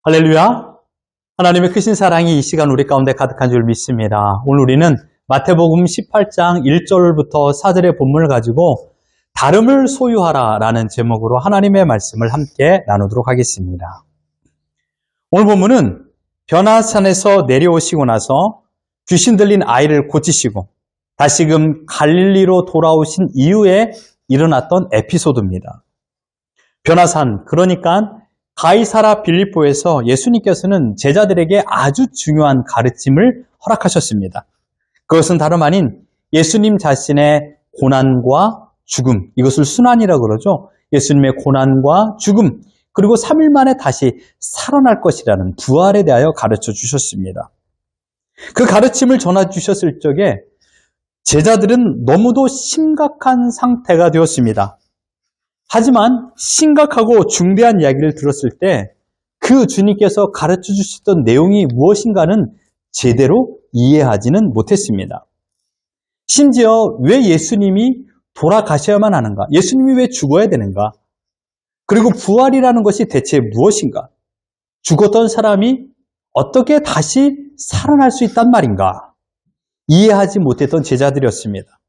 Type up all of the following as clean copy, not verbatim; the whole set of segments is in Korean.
할렐루야! 하나님의 크신 사랑이 이 시간 우리 가운데 가득한 줄 믿습니다. 오늘 우리는 마태복음 18장 1절부터 4절의 본문을 가지고 다름을 소유하라 라는 제목으로 하나님의 말씀을 함께 나누도록 하겠습니다. 오늘 본문은 변화산에서 내려오시고 나서 귀신 들린 아이를 고치시고 다시금 갈릴리로 돌아오신 이후에 일어났던 에피소드입니다. 변화산, 그러니까 가이사라 빌립보에서 예수님께서는 제자들에게 아주 중요한 가르침을 허락하셨습니다. 그것은 다름 아닌 예수님 자신의 고난과 죽음, 이것을 순환이라고 그러죠. 예수님의 고난과 죽음, 그리고 3일 만에 다시 살아날 것이라는 부활에 대하여 가르쳐 주셨습니다. 그 가르침을 전해 주셨을 적에 제자들은 너무도 심각한 상태가 되었습니다. 하지만 심각하고 중대한 이야기를 들었을 때 그 주님께서 가르쳐 주셨던 내용이 무엇인가는 제대로 이해하지는 못했습니다. 심지어 왜 예수님이 돌아가셔야만 하는가? 예수님이 왜 죽어야 되는가? 그리고 부활이라는 것이 대체 무엇인가? 죽었던 사람이 어떻게 다시 살아날 수 있단 말인가? 이해하지 못했던 제자들이었습니다.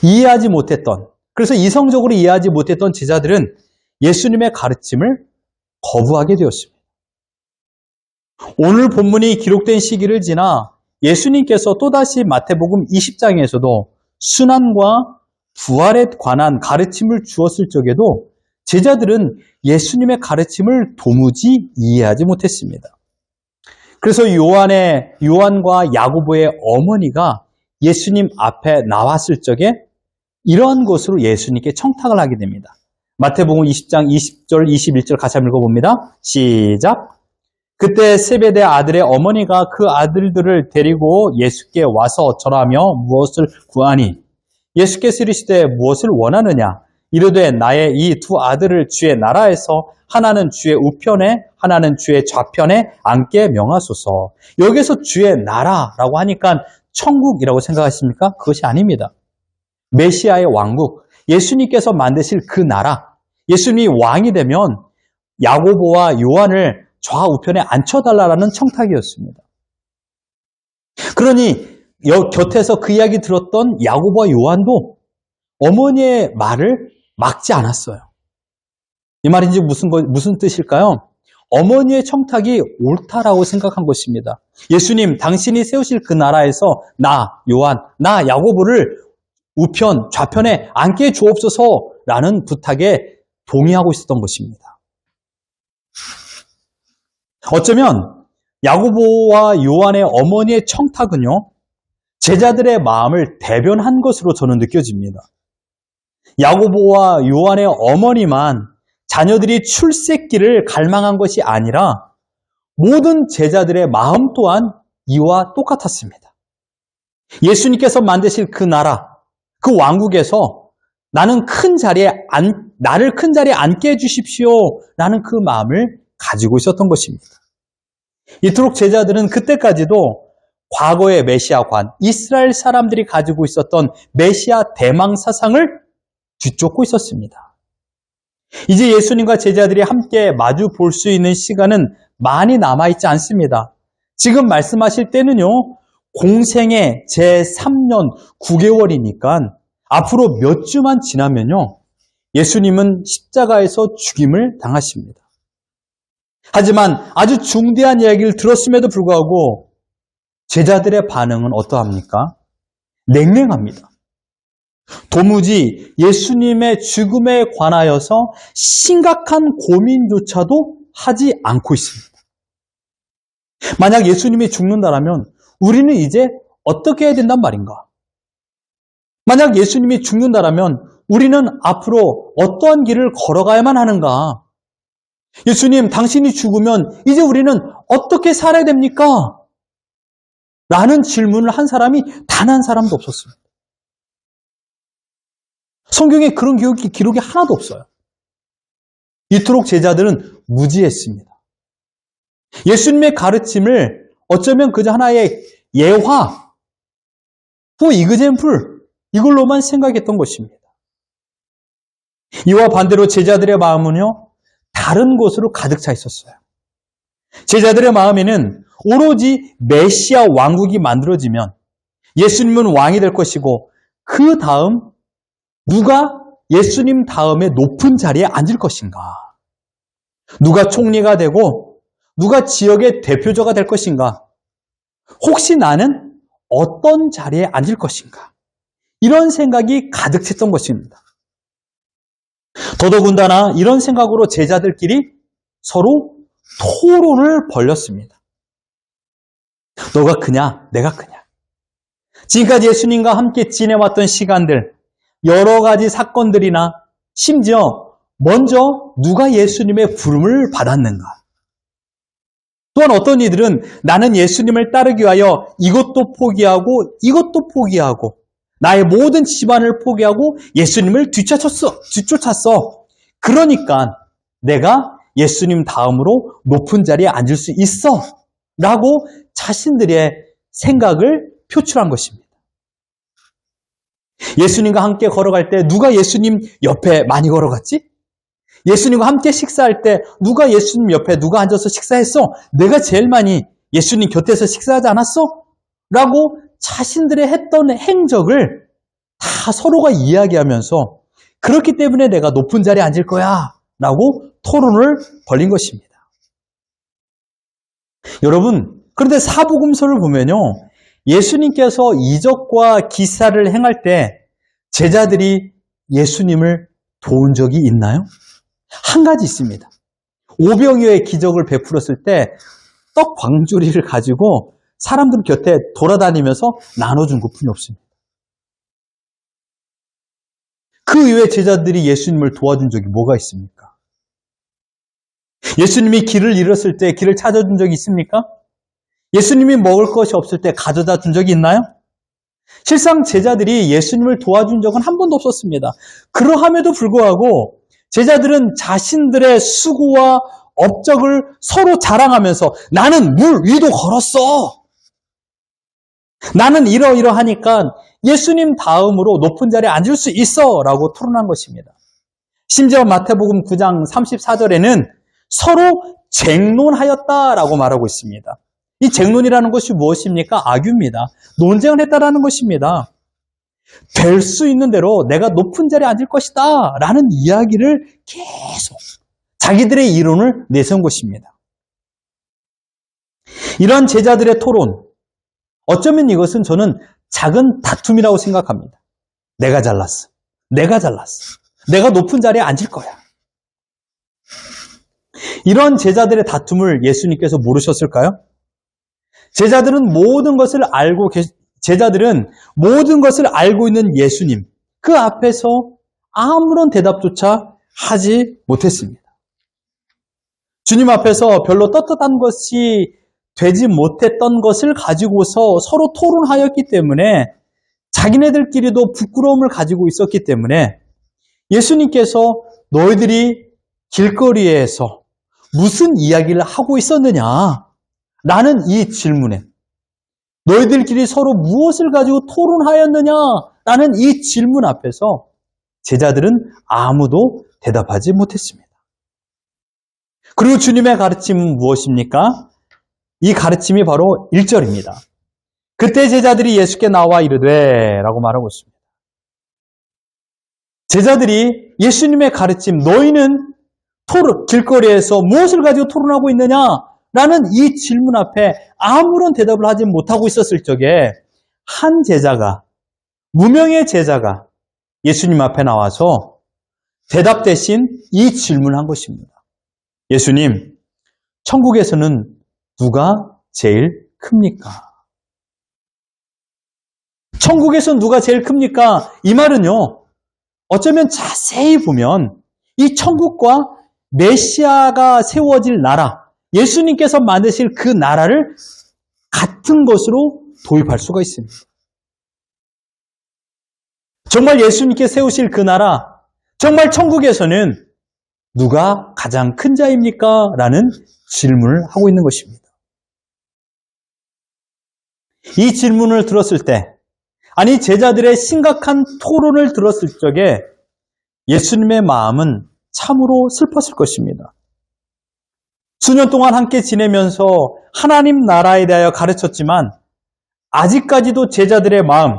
이해하지 못했던, 그래서 이성적으로 이해하지 못했던 제자들은 예수님의 가르침을 거부하게 되었습니다. 오늘 본문이 기록된 시기를 지나 예수님께서 또다시 마태복음 20장에서도 순환과 부활에 관한 가르침을 주었을 적에도 제자들은 예수님의 가르침을 도무지 이해하지 못했습니다. 그래서 요한과 야고보의 어머니가 예수님 앞에 나왔을 적에 이러한 것으로 예수님께 청탁을 하게 됩니다. 마태복음 20장 20절, 21절 같이 한번 읽어봅니다. 시작! 그때 세베대 아들의 어머니가 그 아들들을 데리고 예수께 와서 절하며 무엇을 구하니? 예수께서 이르시되 무엇을 원하느냐? 이르되 나의 이 두 아들을 주의 나라에서 하나는 주의 우편에 하나는 주의 좌편에 앉게 명하소서. 여기서 주의 나라라고 하니까 천국이라고 생각하십니까? 그것이 아닙니다. 메시아의 왕국, 예수님께서 만드실 그 나라, 예수님이 왕이 되면 야고보와 요한을 좌우편에 앉혀달라는 청탁이었습니다. 그러니 곁에서 그 이야기 들었던 야고보와 요한도 어머니의 말을 막지 않았어요. 이 말인지 무슨 뜻일까요? 어머니의 청탁이 옳다라고 생각한 것입니다. 예수님, 당신이 세우실 그 나라에서 나, 요한, 나, 야고보를 우편, 좌편에 앉게 주옵소서라는 부탁에 동의하고 있었던 것입니다. 어쩌면 야고보와 요한의 어머니의 청탁은요, 제자들의 마음을 대변한 것으로 저는 느껴집니다. 야고보와 요한의 어머니만 자녀들이 출세기를 갈망한 것이 아니라 모든 제자들의 마음 또한 이와 똑같았습니다. 예수님께서 만드실 그 나라, 그 왕국에서 나를 큰 자리에 앉게 해주십시오 라는 그 마음을 가지고 있었던 것입니다. 이토록 제자들은 그때까지도 과거의 메시아관, 이스라엘 사람들이 가지고 있었던 메시아 대망 사상을 뒤쫓고 있었습니다. 이제 예수님과 제자들이 함께 마주 볼 수 있는 시간은 많이 남아있지 않습니다. 지금 말씀하실 때는요, 공생의 제3년 9개월이니까 앞으로 몇 주만 지나면요, 예수님은 십자가에서 죽임을 당하십니다. 하지만 아주 중대한 이야기를 들었음에도 불구하고 제자들의 반응은 어떠합니까? 냉랭합니다. 도무지 예수님의 죽음에 관하여서 심각한 고민조차도 하지 않고 있습니다. 만약 예수님이 죽는다라면 우리는 이제 어떻게 해야 된단 말인가? 만약 예수님이 죽는다라면 우리는 앞으로 어떠한 길을 걸어가야만 하는가? 예수님, 당신이 죽으면 이제 우리는 어떻게 살아야 됩니까? 라는 질문을 한 사람이 단 한 사람도 없었습니다. 성경에 그런 기록이 하나도 없어요. 이토록 제자들은 무지했습니다. 예수님의 가르침을 어쩌면 그저 하나의 예화, 이그젠플, 이걸로만 생각했던 것입니다. 이와 반대로 제자들의 마음은요, 다른 곳으로 가득 차 있었어요. 제자들의 마음에는 오로지 메시아 왕국이 만들어지면 예수님은 왕이 될 것이고 그 다음 누가 예수님 다음에 높은 자리에 앉을 것인가? 누가 총리가 되고 누가 지역의 대표자가 될 것인가? 혹시 나는 어떤 자리에 앉을 것인가? 이런 생각이 가득 찼던 것입니다. 더더군다나 이런 생각으로 제자들끼리 서로 토론을 벌였습니다. 너가 크냐? 내가 크냐? 지금까지 예수님과 함께 지내왔던 시간들, 여러 가지 사건들이나 심지어 먼저 누가 예수님의 부름을 받았는가? 또한 어떤 이들은 나는 예수님을 따르기 위하여 이것도 포기하고 이것도 포기하고 나의 모든 집안을 포기하고 예수님을 뒤쫓았어. 그러니까 내가 예수님 다음으로 높은 자리에 앉을 수 있어. 라고 자신들의 생각을 표출한 것입니다. 예수님과 함께 걸어갈 때 누가 예수님 옆에 많이 걸어갔지? 예수님과 함께 식사할 때 누가 예수님 옆에 누가 앉아서 식사했어? 내가 제일 많이 예수님 곁에서 식사하지 않았어? 라고 자신들의 했던 행적을 다 서로가 이야기하면서 그렇기 때문에 내가 높은 자리에 앉을 거야 라고 토론을 벌인 것입니다. 여러분, 그런데 사복음서를 보면요, 예수님께서 이적과 기사를 행할 때 제자들이 예수님을 도운 적이 있나요? 한 가지 있습니다. 오병이어의 기적을 베풀었을 때 떡 광주리를 가지고 사람들 곁에 돌아다니면서 나눠준 것뿐이 없습니다. 그 이후에 제자들이 예수님을 도와준 적이 뭐가 있습니까? 예수님이 길을 잃었을 때 길을 찾아준 적이 있습니까? 예수님이 먹을 것이 없을 때 가져다 준 적이 있나요? 실상 제자들이 예수님을 도와준 적은 한 번도 없었습니다. 그러함에도 불구하고 제자들은 자신들의 수고와 업적을 서로 자랑하면서 나는 물 위도 걸었어. 나는 이러이러하니까 예수님 다음으로 높은 자리에 앉을 수 있어 라고 토론한 것입니다. 심지어 마태복음 9장 34절에는 서로 쟁론하였다라고 말하고 있습니다. 이 쟁론이라는 것이 무엇입니까? 악유입니다. 논쟁을 했다라는 것입니다. 될 수 있는 대로 내가 높은 자리에 앉을 것이다 라는 이야기를 계속 자기들의 이론을 내세운 것입니다. 이런 제자들의 토론, 어쩌면 이것은 저는 작은 다툼이라고 생각합니다. 내가 잘났어. 내가 높은 자리에 앉을 거야. 이런 제자들의 다툼을 예수님께서 모르셨을까요? 제자들은 모든 것을 알고 있는 예수님, 그 앞에서 아무런 대답조차 하지 못했습니다. 주님 앞에서 별로 떳떳한 것이 되지 못했던 것을 가지고서 서로 토론하였기 때문에 자기네들끼리도 부끄러움을 가지고 있었기 때문에 예수님께서 너희들이 길거리에서 무슨 이야기를 하고 있었느냐? 라는 이 질문에 너희들끼리 서로 무엇을 가지고 토론하였느냐? 라는 이 질문 앞에서 제자들은 아무도 대답하지 못했습니다. 그리고 주님의 가르침은 무엇입니까? 이 가르침이 바로 1절입니다. 그때 제자들이 예수께 나와 이르되 라고 말하고 있습니다. 제자들이 예수님의 가르침, 너희는 길거리에서 무엇을 가지고 토론하고 있느냐? 라는 이 질문 앞에 아무런 대답을 하지 못하고 있었을 적에 한 제자가, 무명의 제자가 예수님 앞에 나와서 대답 대신 이 질문을 한 것입니다. 예수님, 천국에서는 누가 제일 큽니까? 천국에서는 누가 제일 큽니까? 이 말은요, 어쩌면 자세히 보면 이 천국과 메시아가 세워질 나라, 예수님께서 만드실 그 나라를 같은 것으로 도입할 수가 있습니다. 정말 예수님께 세우실 그 나라, 정말 천국에서는 누가 가장 큰 자입니까? 라는 질문을 하고 있는 것입니다. 이 질문을 들었을 때, 아니 제자들의 심각한 토론을 들었을 적에 예수님의 마음은 참으로 슬펐을 것입니다. 수년 동안 함께 지내면서 하나님 나라에 대하여 가르쳤지만 아직까지도 제자들의 마음,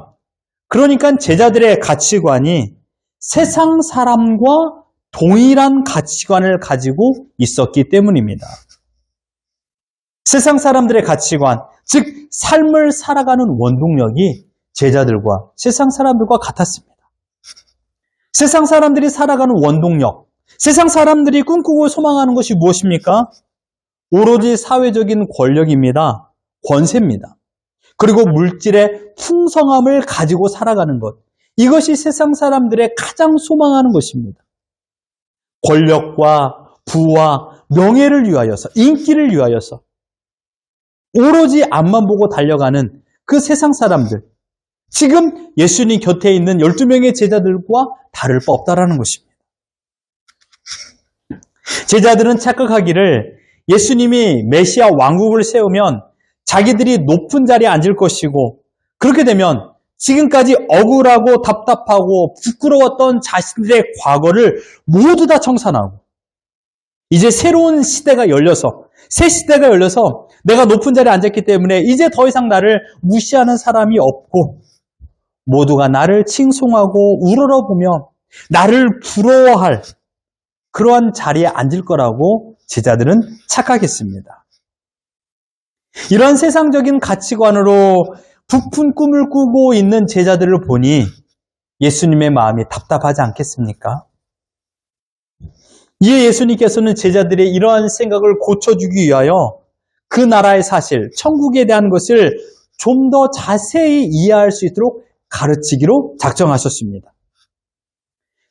그러니까 제자들의 가치관이 세상 사람과 동일한 가치관을 가지고 있었기 때문입니다. 세상 사람들의 가치관, 즉 삶을 살아가는 원동력이 제자들과 세상 사람들과 같았습니다. 세상 사람들이 살아가는 원동력, 세상 사람들이 꿈꾸고 소망하는 것이 무엇입니까? 오로지 사회적인 권력입니다. 권세입니다. 그리고 물질의 풍성함을 가지고 살아가는 것. 이것이 세상 사람들의 가장 소망하는 것입니다. 권력과 부와 명예를 위하여서, 인기를 위하여서 오로지 앞만 보고 달려가는 그 세상 사람들. 지금 예수님 곁에 있는 12명의 제자들과 다를 바 없다라는 것입니다. 제자들은 착각하기를 예수님이 메시아 왕국을 세우면 자기들이 높은 자리에 앉을 것이고, 그렇게 되면 지금까지 억울하고 답답하고 부끄러웠던 자신들의 과거를 모두 다 청산하고 이제 새로운 시대가 열려서, 새 시대가 열려서 내가 높은 자리에 앉았기 때문에 이제 더 이상 나를 무시하는 사람이 없고 모두가 나를 칭송하고 우러러보며 나를 부러워할 그러한 자리에 앉을 거라고 제자들은 착각했습니다. 이런 세상적인 가치관으로 부푼 꿈을 꾸고 있는 제자들을 보니 예수님의 마음이 답답하지 않겠습니까? 이에 예수님께서는 제자들의 이러한 생각을 고쳐주기 위하여 그 나라의 사실, 천국에 대한 것을 좀 더 자세히 이해할 수 있도록 가르치기로 작정하셨습니다.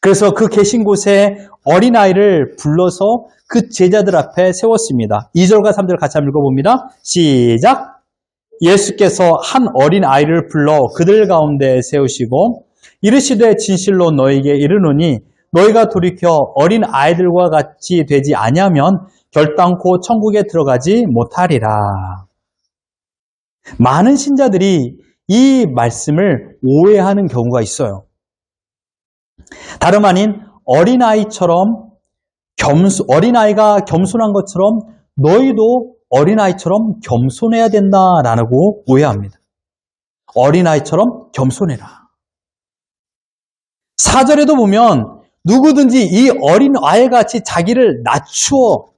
그래서 그 계신 곳에 어린아이를 불러서 그 제자들 앞에 세웠습니다. 2절과 3절 같이 한번 읽어봅니다. 시작! 예수께서 한 어린아이를 불러 그들 가운데 세우시고 이르시되 진실로 너희에게 이르노니 너희가 돌이켜 어린아이들과 같이 되지 아니하면 결단코 천국에 들어가지 못하리라. 많은 신자들이 이 말씀을 오해하는 경우가 있어요. 다름 아닌 어린아이가 겸손한 것처럼 너희도 어린아이처럼 겸손해야 된다라고 오해합니다. 어린아이처럼 겸손해라. 4절에도 보면 누구든지 이 어린아이같이 자기를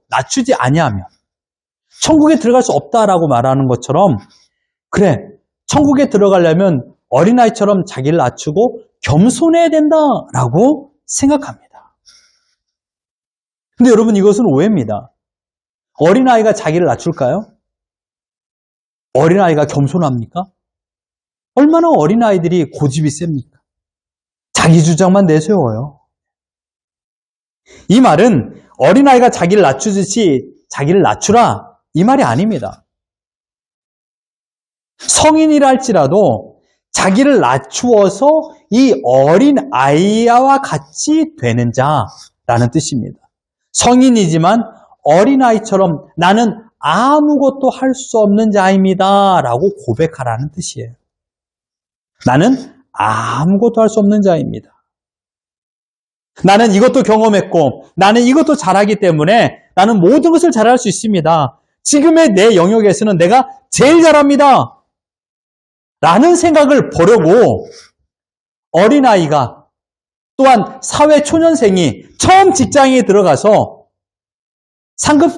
낮추지 아니하면 천국에 들어갈 수 없다라고 말하는 것처럼, 그래, 천국에 들어가려면 어린아이처럼 자기를 낮추고 겸손해야 된다라고 생각합니다. 근데 여러분, 이것은 오해입니다. 어린아이가 자기를 낮출까요? 어린아이가 겸손합니까? 얼마나 어린아이들이 고집이 셉니까? 자기 주장만 내세워요. 이 말은 어린아이가 자기를 낮추듯이 자기를 낮추라, 이 말이 아닙니다. 성인이라 할지라도 자기를 낮추어서 이 어린아이와 같이 되는 자라는 뜻입니다. 성인이지만 어린아이처럼 나는 아무것도 할 수 없는 자입니다 라고 고백하라는 뜻이에요. 나는 아무것도 할 수 없는 자입니다. 나는 이것도 경험했고 나는 이것도 잘하기 때문에 나는 모든 것을 잘할 수 있습니다. 지금의 내 영역에서는 내가 제일 잘합니다 라는 생각을 버리고, 어린아이가 또한 사회초년생이 처음 직장에 들어가서 상급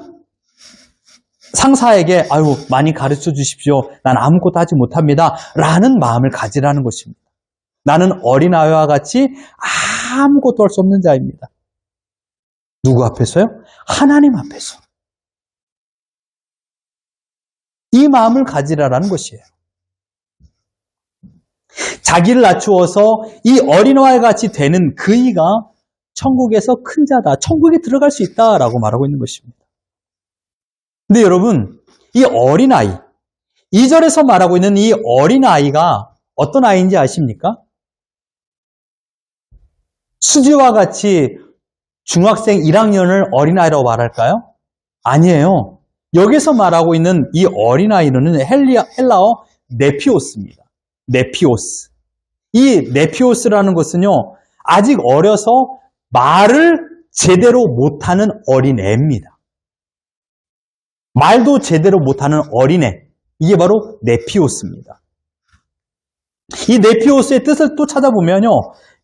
상사에게 아유 많이 가르쳐 주십시오. 난 아무것도 하지 못합니다 라는 마음을 가지라는 것입니다. 나는 어린아이와 같이 아무것도 할 수 없는 자입니다. 누구 앞에서요? 하나님 앞에서. 이 마음을 가지라라는 것이에요. 자기를 낮추어서 이 어린아이와 같이 되는 그이가 천국에서 큰 자다. 천국에 들어갈 수 있다라고 말하고 있는 것입니다. 근데 여러분, 이 어린아이, 2절에서 말하고 있는 이 어린아이가 어떤 아이인지 아십니까? 수지와 같이 중학생 1학년을 어린아이라고 말할까요? 아니에요. 여기서 말하고 있는 이 어린아이는 헬라어 네피오스입니다. 네피오스. 이 네피오스라는 것은요, 아직 어려서 말을 제대로 못하는 어린애입니다. 말도 제대로 못하는 어린애. 이게 바로 네피오스입니다. 이 네피오스의 뜻을 또 찾아보면요.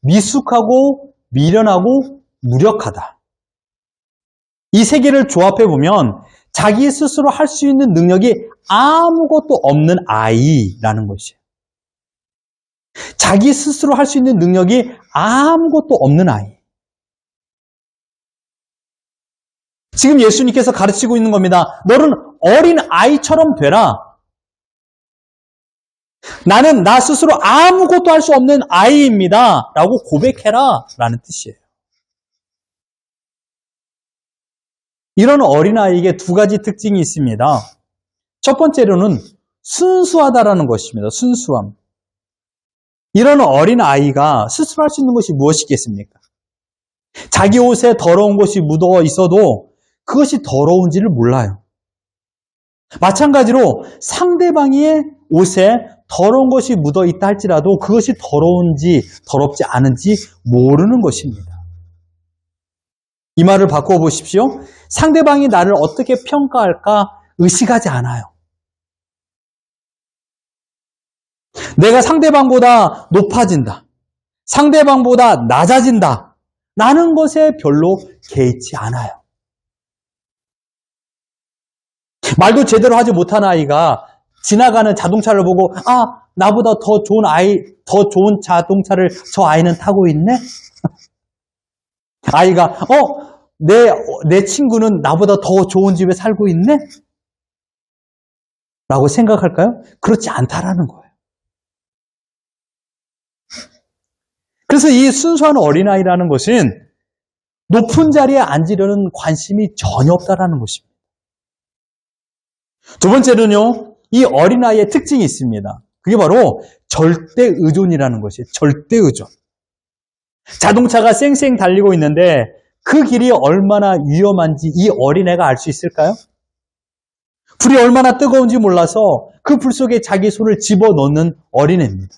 미숙하고 미련하고 무력하다. 이 세 개를 조합해보면 자기 스스로 할 수 있는 능력이 아무것도 없는 아이라는 것이에요. 자기 스스로 할 수 있는 능력이 아무것도 없는 아이. 지금 예수님께서 가르치고 있는 겁니다. 너는 어린 아이처럼 되라. 나는 나 스스로 아무것도 할 수 없는 아이입니다. 라고 고백해라. 라는 뜻이에요. 이런 어린아이에게 두 가지 특징이 있습니다. 첫 번째로는 순수하다라는 것입니다. 순수함. 이런 어린아이가 스스로 할 수 있는 것이 무엇이겠습니까? 자기 옷에 더러운 것이 묻어 있어도 그것이 더러운지를 몰라요. 마찬가지로 상대방의 옷에 더러운 것이 묻어 있다 할지라도 그것이 더러운지 더럽지 않은지 모르는 것입니다. 이 말을 바꾸어 보십시오. 상대방이 나를 어떻게 평가할까 의식하지 않아요. 내가 상대방보다 높아진다. 상대방보다 낮아진다. 라는 것에 별로 개의치 않아요. 말도 제대로 하지 못한 아이가 지나가는 자동차를 보고 나보다 더 좋은 자동차를 저 아이는 타고 있네? 아이가 내 친구는 나보다 더 좋은 집에 살고 있네? 라고 생각할까요? 그렇지 않다라는 거예요. 그래서 이 순수한 어린아이라는 것은 높은 자리에 앉으려는 관심이 전혀 없다라는 것입니다. 두 번째는요, 이 어린아이의 특징이 있습니다. 그게 바로 절대 의존이라는 것이에요. 절대 의존. 자동차가 쌩쌩 달리고 있는데 그 길이 얼마나 위험한지 이 어린애가 알 수 있을까요? 불이 얼마나 뜨거운지 몰라서 그 불 속에 자기 손을 집어넣는 어린애입니다.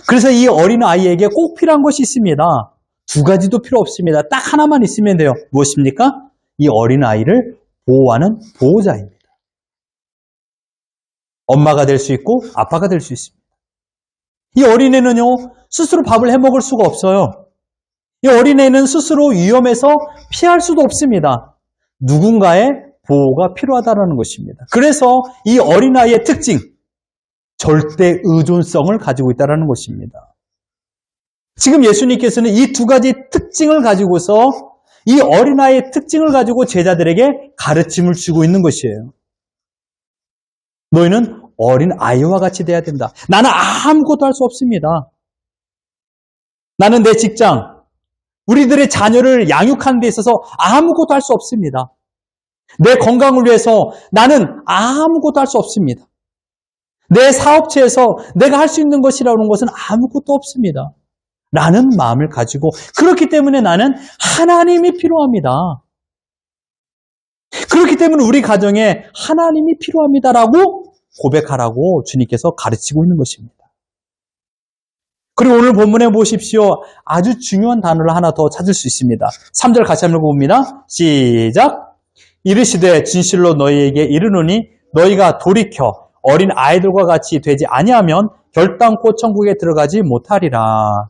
그래서 이 어린아이에게 꼭 필요한 것이 있습니다. 두 가지도 필요 없습니다. 딱 하나만 있으면 돼요. 무엇입니까? 이 어린아이를 보호하는 보호자입니다. 엄마가 될 수 있고 아빠가 될 수 있습니다. 이 어린애는요, 스스로 밥을 해먹을 수가 없어요. 이 어린애는 스스로 위험에서 피할 수도 없습니다. 누군가의 보호가 필요하다는 것입니다. 그래서 이 어린아이의 특징, 절대 의존성을 가지고 있다는 것입니다. 지금 예수님께서는 이 두 가지 특징을 가지고서 이 어린아이의 특징을 가지고 제자들에게 가르침을 주고 있는 것이에요. 너희는 어린 아이와 같이 돼야 된다. 나는 아무것도 할 수 없습니다. 나는 내 직장, 우리들의 자녀를 양육하는 데 있어서 아무것도 할 수 없습니다. 내 건강을 위해서 나는 아무것도 할 수 없습니다. 내 사업체에서 내가 할 수 있는 것이라는 것은 아무것도 없습니다. 라는 마음을 가지고 그렇기 때문에 나는 하나님이 필요합니다. 그렇기 때문에 우리 가정에 하나님이 필요합니다라고 고백하라고 주님께서 가르치고 있는 것입니다. 그리고 오늘 본문에 보십시오. 아주 중요한 단어를 하나 더 찾을 수 있습니다. 3절 같이 한번 읽어봅니다. 시작. 이르시되 진실로 너희에게 이르노니 너희가 돌이켜 어린 아이들과 같이 되지 아니하면 결단코 천국에 들어가지 못하리라.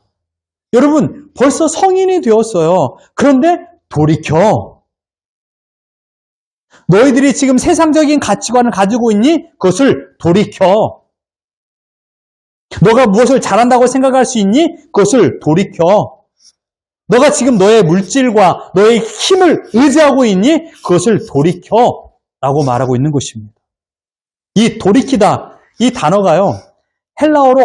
여러분 벌써 성인이 되었어요. 그런데 돌이켜. 너희들이 지금 세상적인 가치관을 가지고 있니? 그것을 돌이켜. 너가 무엇을 잘한다고 생각할 수 있니? 그것을 돌이켜. 너가 지금 너의 물질과 너의 힘을 의지하고 있니? 그것을 돌이켜. 라고 말하고 있는 것입니다. 이 돌이키다, 이 단어가요, 헬라어로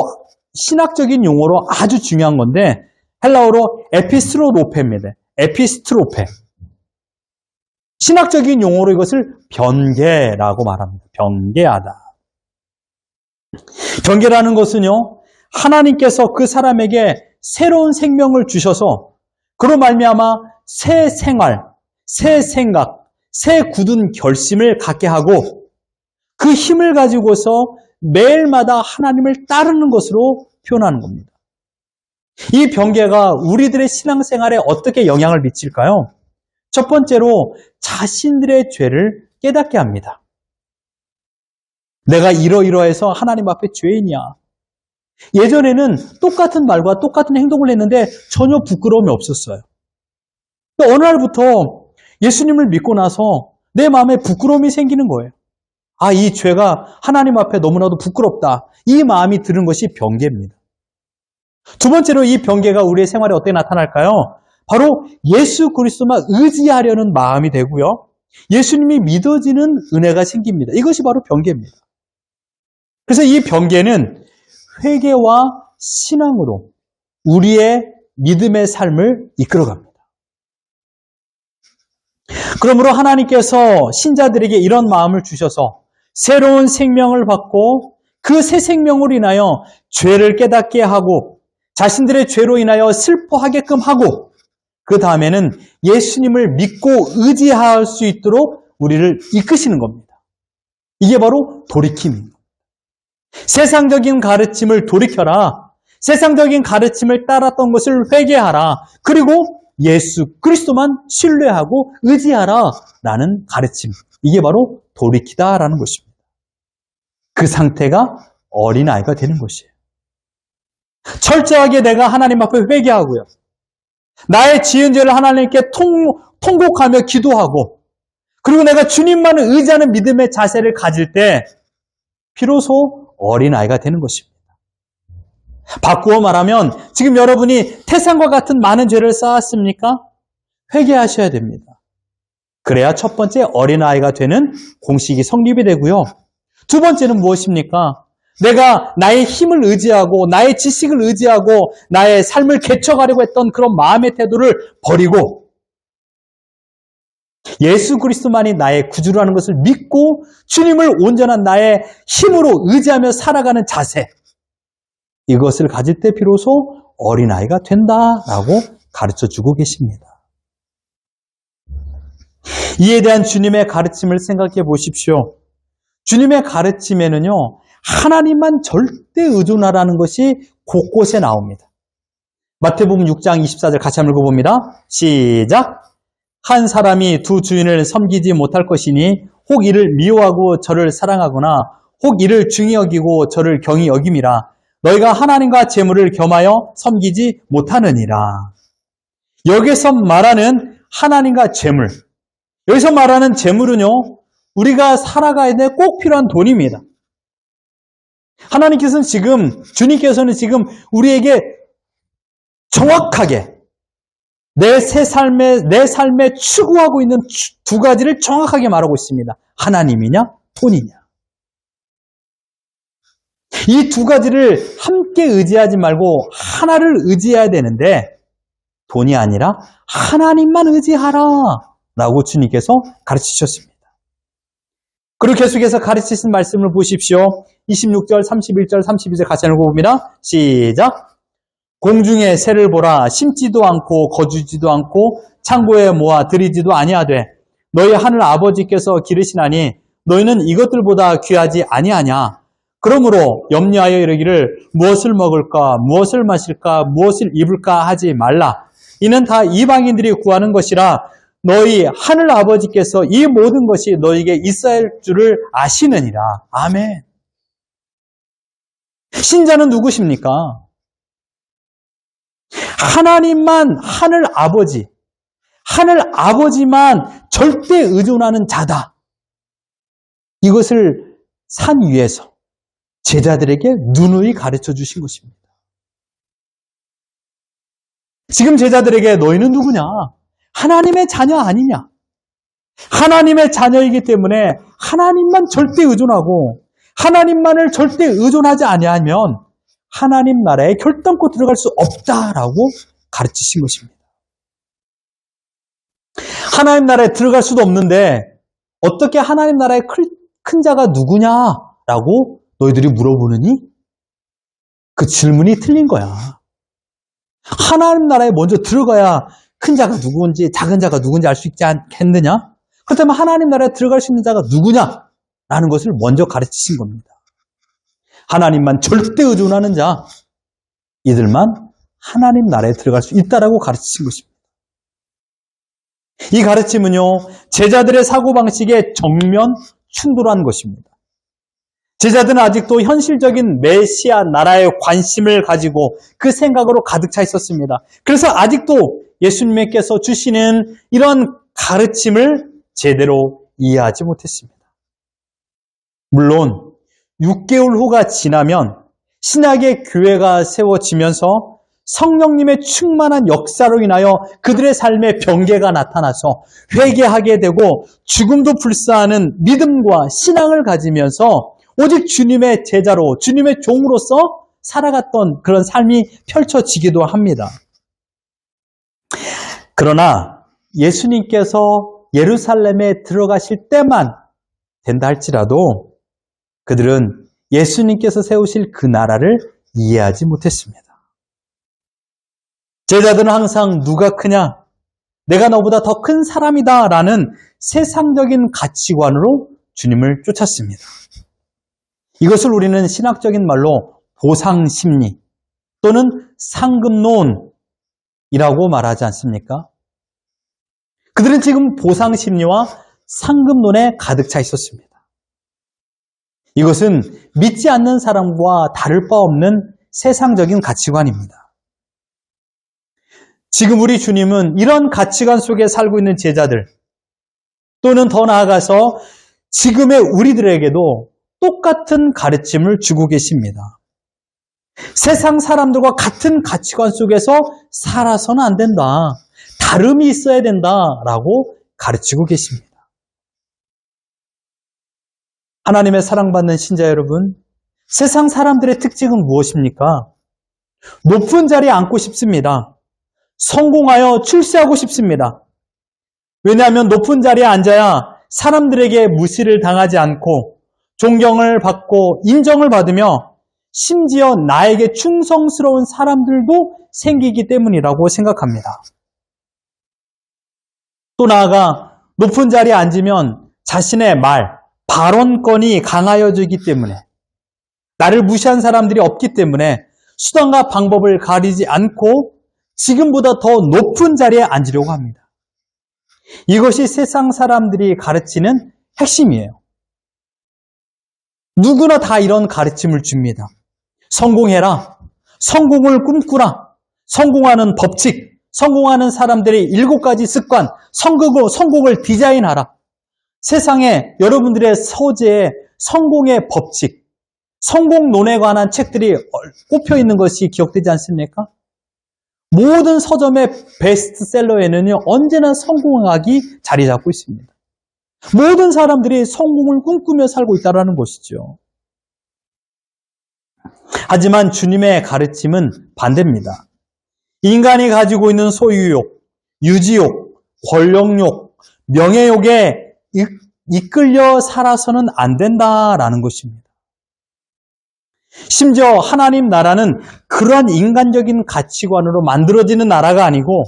신학적인 용어로 아주 중요한 건데, 헬라어로 에피스트로페입니다. 에피스트로페. 신학적인 용어로 이것을 변개라고 말합니다. 변개하다. 변개라는 것은요, 하나님께서 그 사람에게 새로운 생명을 주셔서 그로 말미암아 새 생활, 새 생각, 새 굳은 결심을 갖게 하고 그 힘을 가지고서 매일마다 하나님을 따르는 것으로 표현하는 겁니다. 이 변개가 우리들의 신앙생활에 어떻게 영향을 미칠까요? 첫 번째로 자신들의 죄를 깨닫게 합니다. 내가 이러이러해서 하나님 앞에 죄인이야. 예전에는 똑같은 말과 똑같은 행동을 했는데 전혀 부끄러움이 없었어요. 어느 날부터 예수님을 믿고 나서 내 마음에 부끄러움이 생기는 거예요. 아, 이 죄가 하나님 앞에 너무나도 부끄럽다. 이 마음이 드는 것이 변개입니다. 두 번째로 이 변개가 우리의 생활에 어떻게 나타날까요? 바로 예수 그리스도만 의지하려는 마음이 되고요. 예수님이 믿어지는 은혜가 생깁니다. 이것이 바로 변개입니다. 그래서 이 변개는 회개와 신앙으로 우리의 믿음의 삶을 이끌어갑니다. 그러므로 하나님께서 신자들에게 이런 마음을 주셔서 새로운 생명을 받고 그 새 생명으로 인하여 죄를 깨닫게 하고 자신들의 죄로 인하여 슬퍼하게끔 하고 그 다음에는 예수님을 믿고 의지할 수 있도록 우리를 이끄시는 겁니다. 이게 바로 돌이킴입니다. 세상적인 가르침을 돌이켜라. 세상적인 가르침을 따랐던 것을 회개하라. 그리고 예수 그리스도만 신뢰하고 의지하라 라는 가르침. 이게 바로 돌이키다라는 것입니다. 그 상태가 어린아이가 되는 것이에요. 철저하게 내가 하나님 앞에 회개하고요. 나의 지은 죄를 하나님께 통곡하며 기도하고 그리고 내가 주님만을 의지하는 믿음의 자세를 가질 때 비로소 어린아이가 되는 것입니다. 바꾸어 말하면 지금 여러분이 태산과 같은 많은 죄를 쌓았습니까? 회개하셔야 됩니다. 그래야 첫 번째 어린아이가 되는 공식이 성립이 되고요. 두 번째는 무엇입니까? 내가 나의 힘을 의지하고 나의 지식을 의지하고 나의 삶을 개척하려고 했던 그런 마음의 태도를 버리고 예수 그리스도만이 나의 구주라는 것을 믿고 주님을 온전한 나의 힘으로 의지하며 살아가는 자세, 이것을 가질 때 비로소 어린아이가 된다라고 가르쳐주고 계십니다. 이에 대한 주님의 가르침을 생각해 보십시오. 주님의 가르침에는요, 하나님만 절대 의존하라는 것이 곳곳에 나옵니다. 마태복음 6장 24절 같이 한번 읽어봅니다. 시작! 한 사람이 두 주인을 섬기지 못할 것이니 혹 이를 미워하고 저를 사랑하거나 혹 이를 중히 여기고 저를 경히 여김이라. 너희가 하나님과 재물을 겸하여 섬기지 못하느니라. 여기서 말하는 하나님과 재물, 여기서 말하는 재물은요, 우리가 살아가야 될 꼭 필요한 돈입니다. 하나님께서는 지금, 주님께서는 지금 우리에게 정확하게 내 삶에 추구하고 있는 두 가지를 정확하게 말하고 있습니다. 하나님이냐, 돈이냐. 이 두 가지를 함께 의지하지 말고 하나를 의지해야 되는데 돈이 아니라 하나님만 의지하라 라고 주님께서 가르치셨습니다. 그리고 계속해서 가르치신 말씀을 보십시오. 26절, 31절, 32절 같이 읽어봅니다. 시작! 공중의 새를 보라. 심지도 않고 거주지도 않고 창고에 모아 들이지도 아니하되 너희 하늘 아버지께서 기르시나니 너희는 이것들보다 귀하지 아니하냐. 그러므로 염려하여 이르기를 무엇을 먹을까, 무엇을 마실까, 무엇을 입을까 하지 말라. 이는 다 이방인들이 구하는 것이라. 너희 하늘 아버지께서 이 모든 것이 너희에게 있어야 할 줄을 아시느니라. 아멘. 신자는 누구십니까? 하나님만, 하늘 아버지만 절대 의존하는 자다. 이것을 산 위에서 제자들에게 누누이 가르쳐 주신 것입니다. 지금 제자들에게 너희는 누구냐? 하나님의 자녀 아니냐? 하나님의 자녀이기 때문에 하나님만 절대 의존하고 하나님만을 절대 의존하지 아니하면 하나님 나라에 결단코 들어갈 수 없다라고 가르치신 것입니다. 하나님 나라에 들어갈 수도 없는데 어떻게 하나님 나라의 큰 자가 누구냐라고 너희들이 물어보느니 그 질문이 틀린 거야. 하나님 나라에 먼저 들어가야 큰 자가 누구인지 작은 자가 누군지 알 수 있지 않겠느냐? 그렇다면 하나님 나라에 들어갈 수 있는 자가 누구냐라는 것을 먼저 가르치신 겁니다. 하나님만 절대 의존하는 자, 이들만 하나님 나라에 들어갈 수 있다라고 가르치신 것입니다. 이 가르침은요, 제자들의 사고방식에 정면 충돌한 것입니다. 제자들은 아직도 현실적인 메시아 나라에 관심을 가지고 그 생각으로 가득 차 있었습니다. 그래서 아직도 예수님께서 주시는 이런 가르침을 제대로 이해하지 못했습니다. 물론 6개월 후가 지나면 신약의 교회가 세워지면서 성령님의 충만한 역사로 인하여 그들의 삶에 변개가 나타나서 회개하게 되고 죽음도 불사하는 믿음과 신앙을 가지면서 오직 주님의 제자로, 주님의 종으로서 살아갔던 그런 삶이 펼쳐지기도 합니다. 그러나 예수님께서 예루살렘에 들어가실 때만 된다 할지라도 그들은 예수님께서 세우실 그 나라를 이해하지 못했습니다. 제자들은 항상 누가 크냐? 내가 너보다 더 큰 사람이다 라는 세상적인 가치관으로 주님을 쫓았습니다. 이것을 우리는 신학적인 말로 보상심리 또는 상급론이라고 말하지 않습니까? 그들은 지금 보상심리와 상급론에 가득 차 있었습니다. 이것은 믿지 않는 사람과 다를 바 없는 세상적인 가치관입니다. 지금 우리 주님은 이런 가치관 속에 살고 있는 제자들 또는 더 나아가서 지금의 우리들에게도 똑같은 가르침을 주고 계십니다. 세상 사람들과 같은 가치관 속에서 살아서는 안 된다. 다름이 있어야 된다라고 가르치고 계십니다. 하나님의 사랑받는 신자 여러분, 세상 사람들의 특징은 무엇입니까? 높은 자리에 앉고 싶습니다. 성공하여 출세하고 싶습니다. 왜냐하면 높은 자리에 앉아야 사람들에게 무시를 당하지 않고 존경을 받고 인정을 받으며 심지어 나에게 충성스러운 사람들도 생기기 때문이라고 생각합니다. 또 나아가 높은 자리에 앉으면 자신의 말, 발언권이 강하여지기 때문에 나를 무시한 사람들이 없기 때문에 수단과 방법을 가리지 않고 지금보다 더 높은 자리에 앉으려고 합니다. 이것이 세상 사람들이 가르치는 핵심이에요. 누구나 다 이런 가르침을 줍니다. 성공해라. 성공을 꿈꾸라. 성공하는 법칙, 성공하는 사람들의 7가지 습관, 성공을 디자인하라. 세상에 여러분들의 서재에 성공의 법칙, 성공론에 관한 책들이 꼽혀 있는 것이 기억되지 않습니까? 모든 서점의 베스트셀러에는요, 언제나 성공학이 자리 잡고 있습니다. 모든 사람들이 성공을 꿈꾸며 살고 있다는 것이죠. 하지만 주님의 가르침은 반대입니다. 인간이 가지고 있는 소유욕, 유지욕, 권력욕, 명예욕에 이끌려 살아서는 안 된다라는 것입니다. 심지어 하나님 나라는 그러한 인간적인 가치관으로 만들어지는 나라가 아니고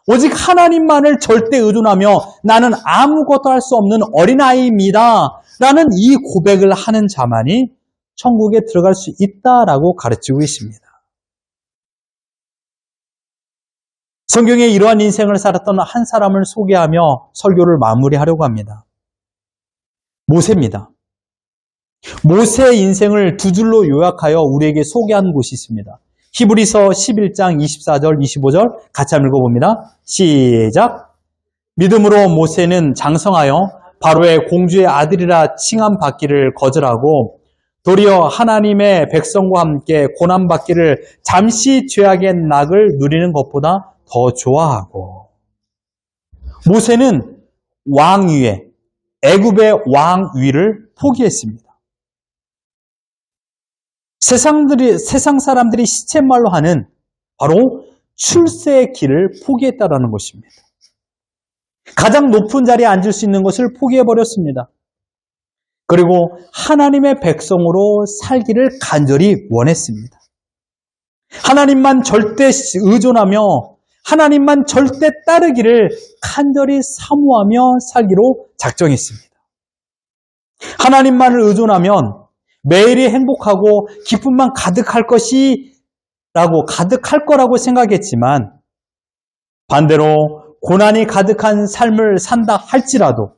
오직 하나님만을 절대 의존하며 나는 아무것도 할 수 없는 어린아이입니다 라는 이 고백을 하는 자만이 천국에 들어갈 수 있다라고 가르치고 있습니다. 성경에 이러한 인생을 살았던 한 사람을 소개하며 설교를 마무리하려고 합니다. 모세입니다. 모세의 인생을 두 줄로 요약하여 우리에게 소개한 곳이 있습니다. 히브리서 11장 24절, 25절 같이 한번 읽어봅니다. 시작! 믿음으로 모세는 장성하여 바로의 공주의 아들이라 칭함받기를 거절하고 도리어 하나님의 백성과 함께 고난받기를 잠시 죄악의 낙을 누리는 것보다 더 좋아하고 모세는 왕위에 애굽의 왕위를 포기했습니다. 세상 사람들이 시쳇말로 하는 바로 출세의 길을 포기했다라는 것입니다. 가장 높은 자리에 앉을 수 있는 것을 포기해버렸습니다. 그리고 하나님의 백성으로 살기를 간절히 원했습니다. 하나님만 절대 의존하며 하나님만 절대 따르기를 간절히 사모하며 살기로 작정했습니다. 하나님만을 의존하면 매일이 행복하고 기쁨만 가득할 거라고 생각했지만 반대로 고난이 가득한 삶을 산다 할지라도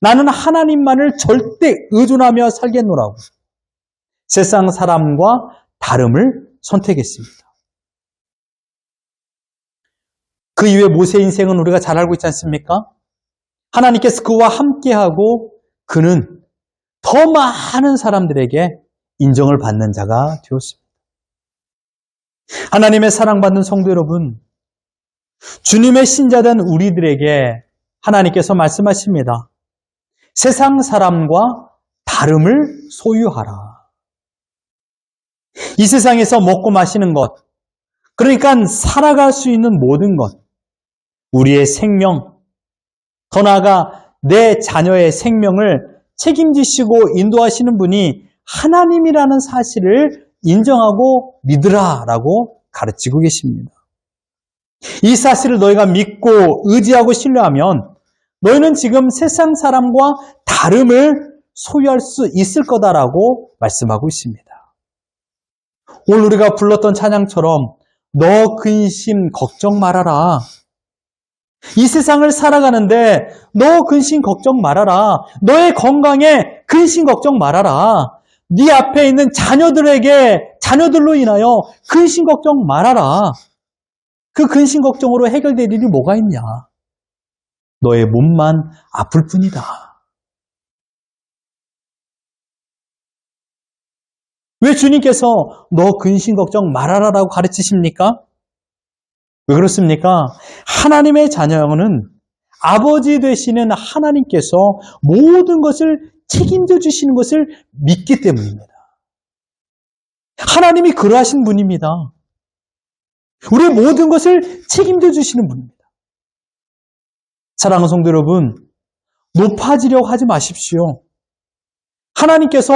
나는 하나님만을 절대 의존하며 살겠노라고 세상 사람과 다름을 선택했습니다. 그 이후에 모세의 인생은 우리가 잘 알고 있지 않습니까? 하나님께서 그와 함께하고 그는 더 많은 사람들에게 인정을 받는 자가 되었습니다. 하나님의 사랑받는 성도 여러분, 주님의 신자된 우리들에게 하나님께서 말씀하십니다. 세상 사람과 다름을 소유하라. 이 세상에서 먹고 마시는 것, 그러니까 살아갈 수 있는 모든 것, 우리의 생명, 더 나아가 내 자녀의 생명을 책임지시고 인도하시는 분이 하나님이라는 사실을 인정하고 믿으라라고 가르치고 계십니다. 이 사실을 너희가 믿고 의지하고 신뢰하면 너희는 지금 세상 사람과 다름을 소유할 수 있을 거다라고 말씀하고 있습니다. 오늘 우리가 불렀던 찬양처럼 너 근심 걱정 말아라. 이 세상을 살아가는데 너 근심 걱정 말아라. 너의 건강에 근심 걱정 말아라. 네 앞에 있는 자녀들로 인하여 근심 걱정 말아라. 그 근심 걱정으로 해결될 일이 뭐가 있냐? 너의 몸만 아플 뿐이다. 왜 주님께서 너 근심 걱정 말아라라고 가르치십니까? 왜 그렇습니까? 하나님의 자녀는 아버지 되시는 하나님께서 모든 것을 책임져 주시는 것을 믿기 때문입니다. 하나님이 그러하신 분입니다. 우리의 모든 것을 책임져 주시는 분입니다. 사랑하는 성도 여러분, 높아지려고 하지 마십시오. 하나님께서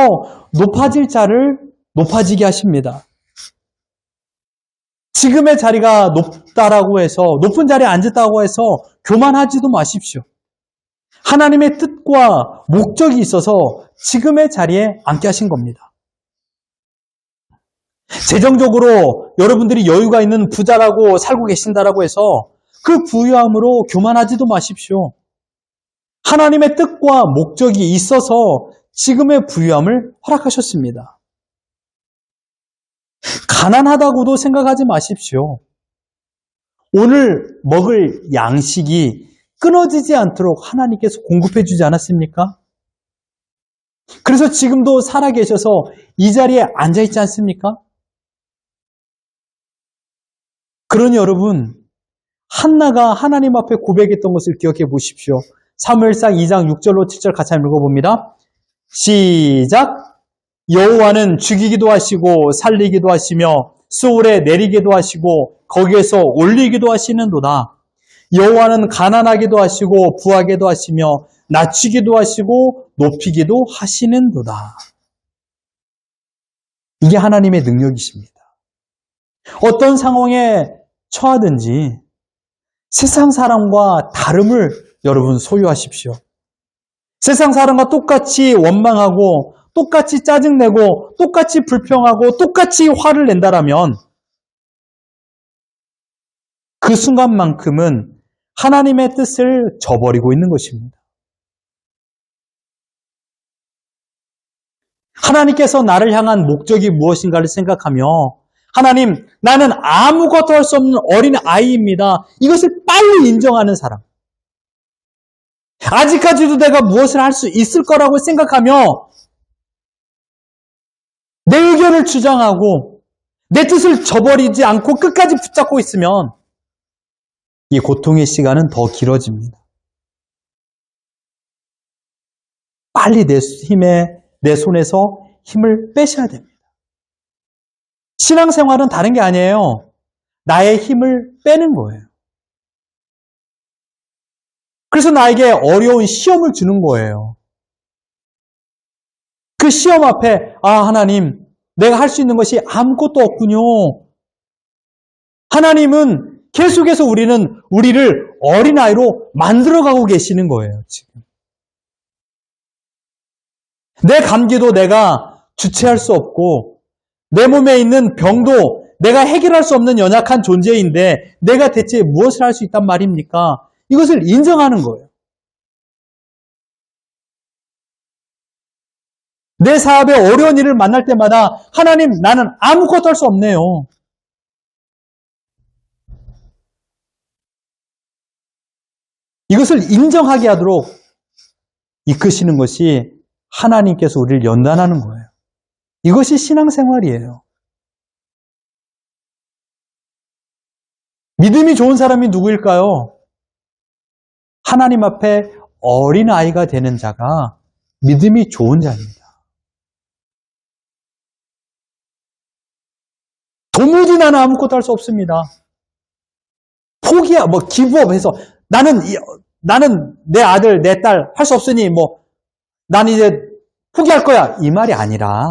높아질 자를 높아지게 하십니다. 지금의 자리가 높다라고 해서, 높은 자리에 앉았다고 해서 교만하지도 마십시오. 하나님의 뜻과 목적이 있어서 지금의 자리에 앉게 하신 겁니다. 재정적으로 여러분들이 여유가 있는 부자라고 살고 계신다라고 해서 그 부유함으로 교만하지도 마십시오. 하나님의 뜻과 목적이 있어서 지금의 부유함을 허락하셨습니다. 가난하다고도 생각하지 마십시오. 오늘 먹을 양식이 끊어지지 않도록 하나님께서 공급해 주지 않았습니까? 그래서 지금도 살아계셔서 이 자리에 앉아있지 않습니까? 그러니 여러분, 한나가 하나님 앞에 고백했던 것을 기억해 보십시오. 사무엘상 2장 6절로 7절 같이 한번 읽어봅니다. 시작! 여호와는 죽이기도 하시고 살리기도 하시며 수월에 내리기도 하시고 거기에서 올리기도 하시는도다. 여호와는 가난하기도 하시고 부하게도 하시며 낮추기도 하시고 높이기도 하시는도다. 이게 하나님의 능력이십니다. 어떤 상황에 처하든지 세상 사람과 다름을 여러분 소유하십시오. 세상 사람과 똑같이 원망하고 똑같이 짜증내고 똑같이 불평하고 똑같이 화를 낸다라면 그 순간만큼은 하나님의 뜻을 저버리고 있는 것입니다. 하나님께서 나를 향한 목적이 무엇인가를 생각하며 하나님, 나는 아무것도 할 수 없는 어린 아이입니다. 이것을 빨리 인정하는 사람. 아직까지도 내가 무엇을 할 수 있을 거라고 생각하며 내 의견을 주장하고 내 뜻을 저버리지 않고 끝까지 붙잡고 있으면 이 고통의 시간은 더 길어집니다. 빨리 내 손에서 힘을 빼셔야 됩니다. 신앙생활은 다른 게 아니에요. 나의 힘을 빼는 거예요. 그래서 나에게 어려운 시험을 주는 거예요. 그 시험 앞에 하나님, 내가 할 수 있는 것이 아무것도 없군요. 하나님은 계속해서 우리를 어린아이로 만들어가고 계시는 거예요, 지금. 내 감기도 내가 주체할 수 없고 내 몸에 있는 병도 내가 해결할 수 없는 연약한 존재인데 내가 대체 무엇을 할 수 있단 말입니까? 이것을 인정하는 거예요. 내 사업에 어려운 일을 만날 때마다 하나님, 나는 아무것도 할 수 없네요. 이것을 인정하게 하도록 이끄시는 것이 하나님께서 우리를 연단하는 거예요. 이것이 신앙생활이에요. 믿음이 좋은 사람이 누구일까요? 하나님 앞에 어린아이가 되는 자가 믿음이 좋은 자입니다. 도무지 나는 아무것도 할 수 없습니다. 포기야, 기부업해서 나는 내 아들, 내 딸 할 수 없으니 난 이제 포기할 거야. 이 말이 아니라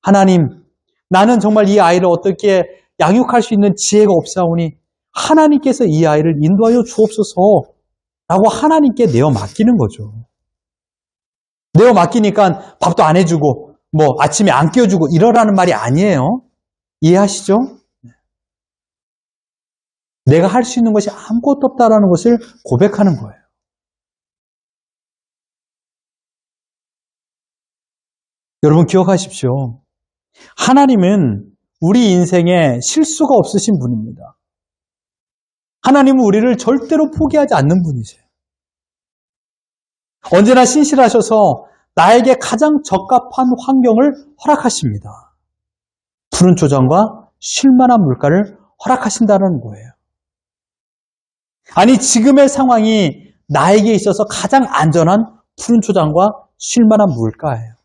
하나님, 나는 정말 이 아이를 어떻게 양육할 수 있는 지혜가 없사오니 하나님께서 이 아이를 인도하여 주옵소서 라고 하나님께 내어 맡기는 거죠. 내어 맡기니까 밥도 안 해주고 아침에 안 깨워주고 이러라는 말이 아니에요. 이해하시죠? 내가 할 수 있는 것이 아무것도 없다라는 것을 고백하는 거예요. 여러분 기억하십시오. 하나님은 우리 인생에 실수가 없으신 분입니다. 하나님은 우리를 절대로 포기하지 않는 분이세요. 언제나 신실하셔서 나에게 가장 적합한 환경을 허락하십니다. 푸른 초장과 쉴만한 물가를 허락하신다는 거예요. 아니, 지금의 상황이 나에게 있어서 가장 안전한 푸른 초장과 쉴만한 물가예요.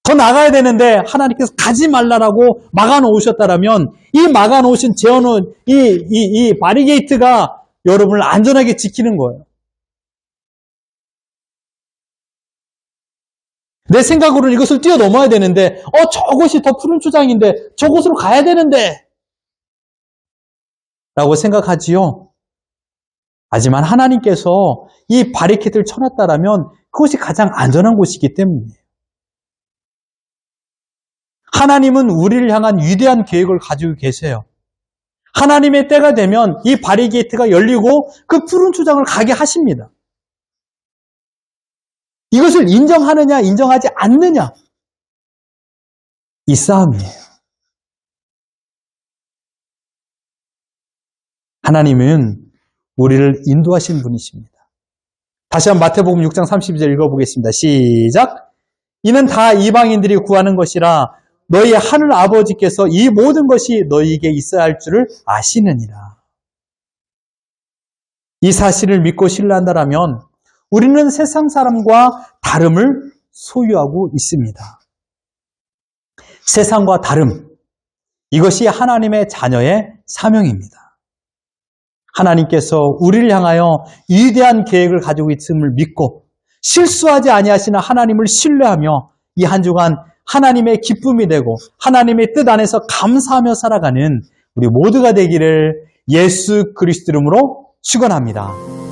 더 나가야 되는데 하나님께서 가지 말라라고 막아놓으셨다라면 이 막아놓으신 재어놓은 이 바리게이트가 여러분을 안전하게 지키는 거예요. 내 생각으로는 이것을 뛰어넘어야 되는데 저것이 더 푸른 초장인데 저곳으로 가야 되는데 라고 생각하지요. 하지만 하나님께서 이 바리케이트를 쳐놨다라면 그것이 가장 안전한 곳이기 때문이에요. 하나님은 우리를 향한 위대한 계획을 가지고 계세요. 하나님의 때가 되면 이 바리게이트가 열리고 그 푸른 초장을 가게 하십니다. 이것을 인정하느냐 인정하지 않느냐 이 싸움이에요. 하나님은 우리를 인도하신 분이십니다. 다시 한번 마태복음 6장 32절 읽어보겠습니다. 시작! 이는 다 이방인들이 구하는 것이라 너희 하늘 아버지께서 이 모든 것이 너희에게 있어야 할 줄을 아시느니라. 이 사실을 믿고 신뢰한다면 우리는 세상 사람과 다름을 소유하고 있습니다. 세상과 다름, 이것이 하나님의 자녀의 사명입니다. 하나님께서 우리를 향하여 위대한 계획을 가지고 있음을 믿고 실수하지 아니하시는 하나님을 신뢰하며 이 한 주간 하나님의 기쁨이 되고 하나님의 뜻 안에서 감사하며 살아가는 우리 모두가 되기를 예수 그리스도 이름으로 축원합니다.